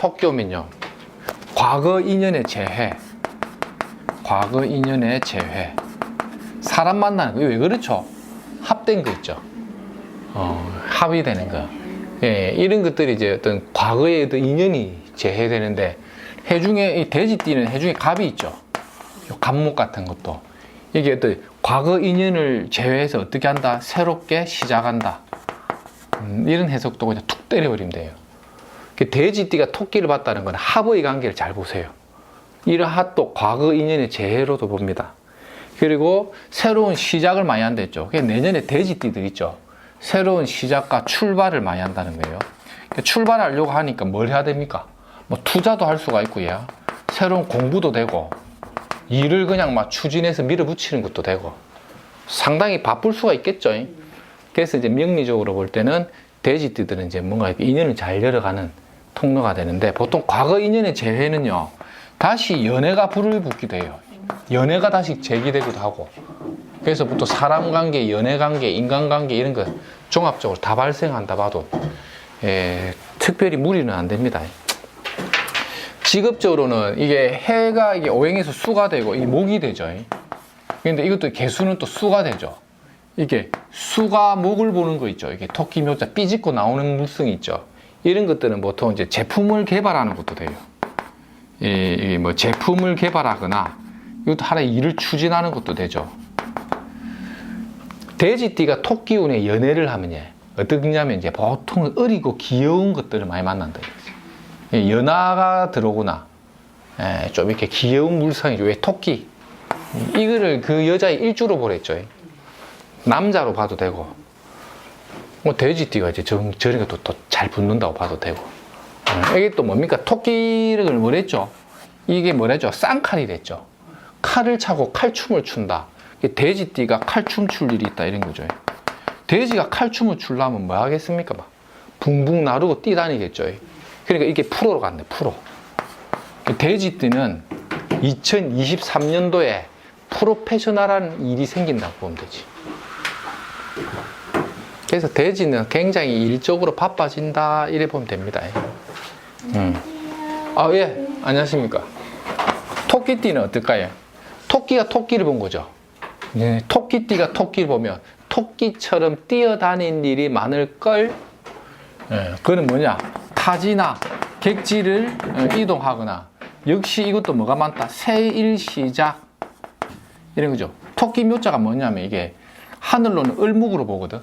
토끼 오면요, 과거 인연의 재회, 과거 인연의 재회, 사람 만나는 거, 왜 그렇죠? 합된 거 있죠. 합의되는 거. 예, 이런 것들이 이제 어떤 과거의 어떤 인연이 재해되는데, 해중에, 이 돼지띠는 해중에 갑이 있죠. 갑목 같은 것도. 이게 어떤 과거 인연을 제외해서 어떻게 한다? 새롭게 시작한다. 이런 해석도 그냥 툭 때려버리면 돼요. 돼지띠가 토끼를 봤다는 건 합의 관계를 잘 보세요. 이런 합도 과거 인연의 재해로도 봅니다. 그리고 새로운 시작을 많이 한다 했죠. 내년에 돼지띠들 있죠. 새로운 시작과 출발을 많이 한다는 거예요. 출발하려고 하니까 뭘 해야 됩니까? 뭐 투자도 할 수가 있고요. 새로운 공부도 되고, 일을 그냥 막 추진해서 밀어붙이는 것도 되고, 상당히 바쁠 수가 있겠죠. 그래서 이제 명리적으로 볼 때는 돼지띠들은 이제 뭔가 인연을 잘 열어가는 통로가 되는데, 보통 과거 인연의 재회는요, 다시 연애가 불을 붙기도 해요. 연애가 다시 제기되기도 하고, 그래서 보통 사람 관계, 연애 관계, 인간 관계 이런 거 종합적으로 다 발생한다 봐도 특별히 무리는 안 됩니다. 직업적으로는 이게 해가 이게 오행에서 수가 되고 이 목이 되죠. 근데 이것도 개수는 또 수가 되죠. 이게 수가 목을 보는 거 있죠. 이게 토끼 묘자 삐집고 나오는 물성이 있죠. 이런 것들은 보통 이제 제품을 개발하는 것도 돼요. 이 뭐 제품을 개발하거나 이것도 하나의 일을 추진하는 것도 되죠. 돼지띠가 토끼운에 연애를 하면 어떻게냐면 이제 보통 어리고 귀여운 것들을 많이 만난다. 연하가 들어오거나 좀 이렇게 귀여운 물상이죠. 왜 토끼? 이거를 그 여자의 일주로 보랬죠. 남자로 봐도 되고, 뭐 돼지띠가 이제 저런 것도 또 잘 붙는다고 봐도 되고. 이게 또 뭡니까? 토끼를 뭐랬죠? 이게 뭐랬죠? 쌍칼이랬죠. 칼을 차고 칼춤을 춘다. 돼지띠가 칼춤 출 일이 있다 이런 거죠. 돼지가 칼춤을 추려면 뭐 하겠습니까? 막 붕붕 나르고 뛰다니겠죠. 그러니까 이게 프로로 간대, 프로. 돼지띠는 2023년도에 프로페셔널한 일이 생긴다고 보면 되지. 그래서 돼지는 굉장히 일적으로 바빠진다 이래 보면 됩니다. 아, 예, 안녕하십니까. 토끼띠는 어떨까요? 토끼가 토끼를 본 거죠. 토끼띠가 토끼를 보면 토끼처럼 뛰어다닌 일이 많을걸. 그거는 뭐냐? 타지나 객지를 이동하거나, 역시 이것도 뭐가 많다? 새일 시작 이런 거죠. 토끼 묘자가 뭐냐면 이게 하늘로는 을목으로 보거든.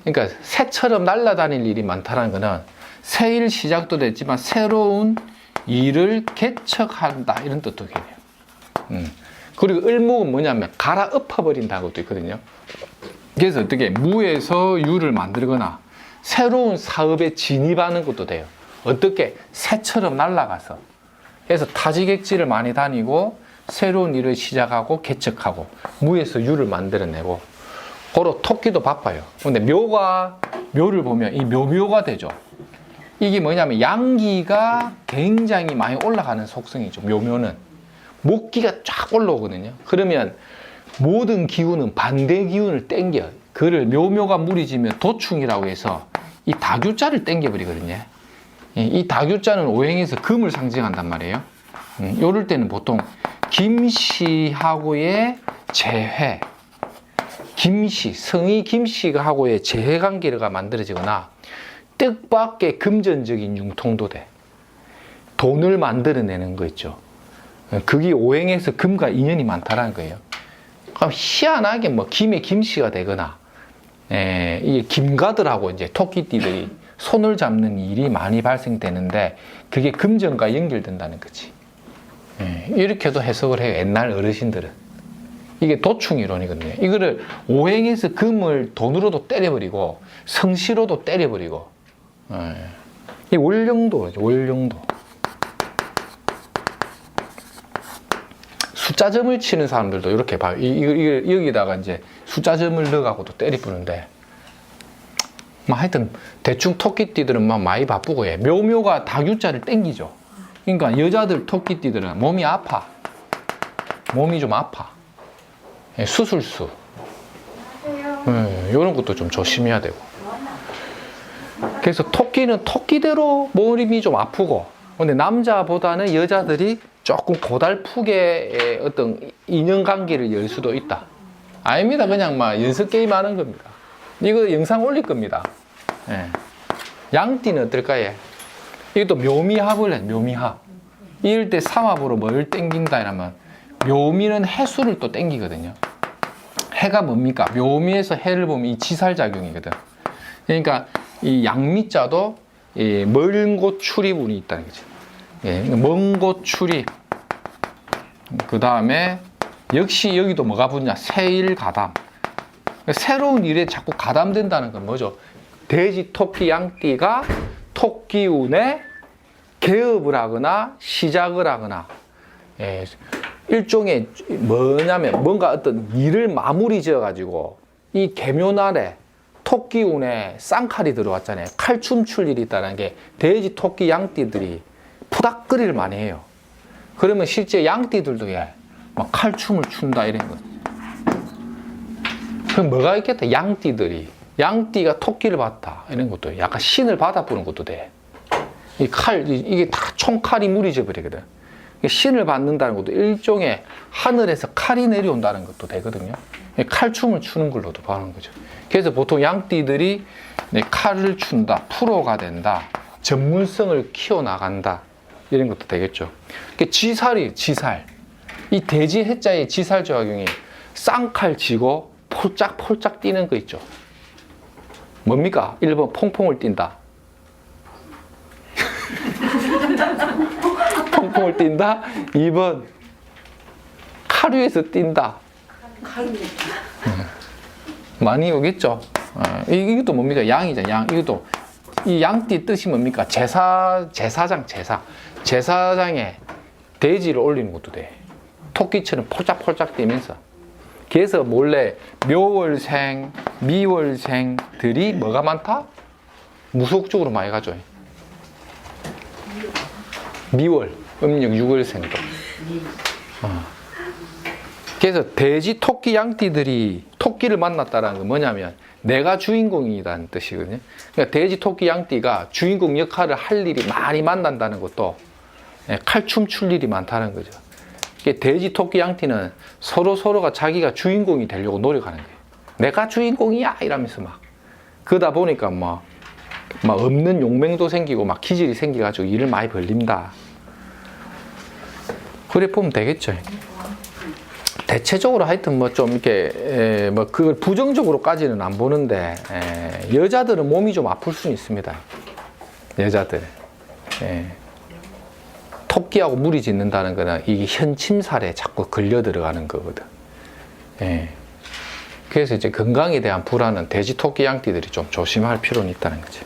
그러니까 새처럼 날아다닐 일이 많다는 거는 새일 시작도 됐지만 새로운 일을 개척한다 이런 뜻도 해요. 그리고 을목은 뭐냐면 갈아엎어버린다는 것도 있거든요. 그래서 어떻게 무에서 유를 만들거나 새로운 사업에 진입하는 것도 돼요. 어떻게? 새처럼 날아가서. 그래서 타지객지를 많이 다니고 새로운 일을 시작하고 개척하고 무에서 유를 만들어내고, 고로 토끼도 바빠요. 근데 묘를 보면 이 묘가 되죠. 이게 뭐냐면 양기가 굉장히 많이 올라가는 속성이죠. 묘는 목기가 쫙 올라오거든요. 그러면 모든 기운은 반대 기운을 땡겨. 그를 묘가 무리지면 도충이라고 해서 이 다규자를 땡겨버리거든요. 이 다규자는 오행에서 금을 상징한단 말이에요. 이럴 때는 보통 김씨하고의 재회, 김씨, 성이 김씨하고의 재회 관계가 만들어지거나, 뜻밖의 금전적인 융통도 돼. 돈을 만들어내는 거 있죠. 그게 오행에서 금과 인연이 많다라는 거예요. 그럼 희한하게 뭐 김의 김씨가 되거나, 이게 김가들하고 이제 토끼띠들이 손을 잡는 일이 많이 발생되는데, 그게 금전과 연결된다는 거지. 이렇게도 해석을 해요. 옛날 어르신들은. 이게 도충이론이거든요. 이거를 오행에서 금을 돈으로도 때려버리고 성씨로도 때려버리고, 이 월령도죠. 월령도. 숫자점을 치는 사람들도 이렇게 봐요. 여기다가 이제 숫자점을 넣어가고도 때리부는데, 뭐 하여튼 대충 토끼띠들은 막 많이 바쁘고 해. 묘가 다규자를 땡기죠. 그러니까 여자들 토끼띠들은 몸이 아파. 몸이 좀 아파. 수술수. 이런 것도 좀 조심해야 되고. 그래서 토끼는 토끼대로 몸이 좀 아프고, 근데 남자보다는 여자들이 조금 고달프게 어떤 인연관계를 열 수도 있다. 아닙니다. 그냥 막 연습 게임 하는 겁니다. 이거 영상 올릴 겁니다. 예. 양띠는 어떨까요? 이것도 묘미합을 해, 묘미합. 이럴 때 삼합으로 뭘 땡긴다 이러면 묘미는 해수를 또 땡기거든요. 해가 뭡니까? 묘미에서 해를 보면 이 지살작용이거든. 그러니까 이 양미자도 먼 곳 출입운이 있다는 거죠. 예, 먼 곳 출입. 그 다음에 역시 여기도 뭐가 붙냐? 세일 가담. 새로운 일에 자꾸 가담된다는 건 뭐죠? 돼지, 토끼, 양띠가 토끼운에 개업을 하거나 시작을 하거나, 예, 일종의 뭐냐면 뭔가 어떤 일을 마무리 지어 가지고 이 개묘날에 토끼운에 쌍칼이 들어왔잖아요. 칼춤 출 일이 있다는 게 돼지, 토끼, 양띠들이 푸닥거리를 많이 해요. 그러면 실제 양띠들도 막 칼춤을 춘다 이런 거. 그럼 뭐가 있겠다? 양띠가 토끼를 봤다 이런 것도 약간 신을 받아보는 것도 돼. 이 칼, 이게 다 총칼이 무리져 버리거든. 신을 받는다는 것도 일종의 하늘에서 칼이 내려온다는 것도 되거든요. 칼춤을 추는 걸로도 보는 거죠. 그래서 보통 양띠들이 칼을 춘다, 프로가 된다, 전문성을 키워나간다 이런 것도 되겠죠. 지살이 지살. 이 돼지 해자의 지살 조각용이 쌍칼 쥐고 폴짝폴짝 뛰는 거 있죠. 뭡니까? 1번 퐁퐁을 뛴다. 퐁퐁을 뛴다. 2번 칼 위에서 뛴다. 많이 오겠죠. 이것도 뭡니까? 양이잖아. 양. 이것도 이 양띠 뜻이 뭡니까? 제사장에 돼지를 올리는 것도 돼. 토끼처럼 폴짝폴짝 뛰면서. 그래서 몰래 묘월생, 미월생들이 뭐가 많다? 무속적으로 많이 가죠. 미월, 음력 6월생도. 그래서 돼지, 토끼, 양띠들이 토끼를 만났다는 건 뭐냐면 내가 주인공이라는 뜻이거든요. 그러니까 돼지, 토끼, 양띠가 주인공 역할을 할 일이 많이 만난다는 것도 칼춤 출 일이 많다는 거죠. 돼지, 토끼, 양띠는 서로가 자기가 주인공이 되려고 노력하는 거예요. 내가 주인공이야! 이러면서 막. 그러다 보니까 막 없는 용맹도 생기고 막 기질이 생겨가지고 일을 많이 벌린다. 그래 보면 되겠죠. 대체적으로 하여튼 뭐 좀 이렇게 뭐 그걸 부정적으로까지는 안 보는데 여자들은 몸이 좀 아플 수는 있습니다. 여자들. 토끼하고 무리 짓는다는 거는 이게 현침살에 자꾸 걸려 들어가는 거거든. 그래서 이제 건강에 대한 불안은 돼지, 토끼, 양띠들이 좀 조심할 필요는 있다는 거지.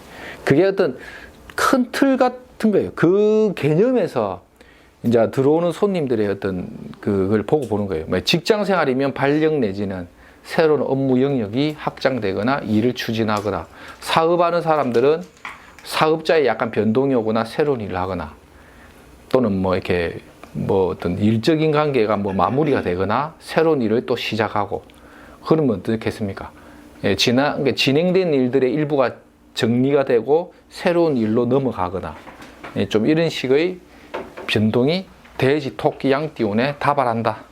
그게 어떤 큰 틀 같은 거예요. 그 개념에서 이제 들어오는 손님들의 어떤 그걸 보고 보는 거예요. 직장 생활이면 발령 내지는 새로운 업무 영역이 확장되거나 일을 추진하거나, 사업하는 사람들은 사업자의 약간 변동이 오거나 새로운 일을 하거나, 또는 뭐 이렇게 뭐 어떤 일적인 관계가 뭐 마무리가 되거나 새로운 일을 또 시작하고, 그러면 어떻겠습니까? 진행된 일들의 일부가 정리가 되고 새로운 일로 넘어가거나, 좀 이런 식의 변동이 돼지, 토끼, 양띠운에 다발한다.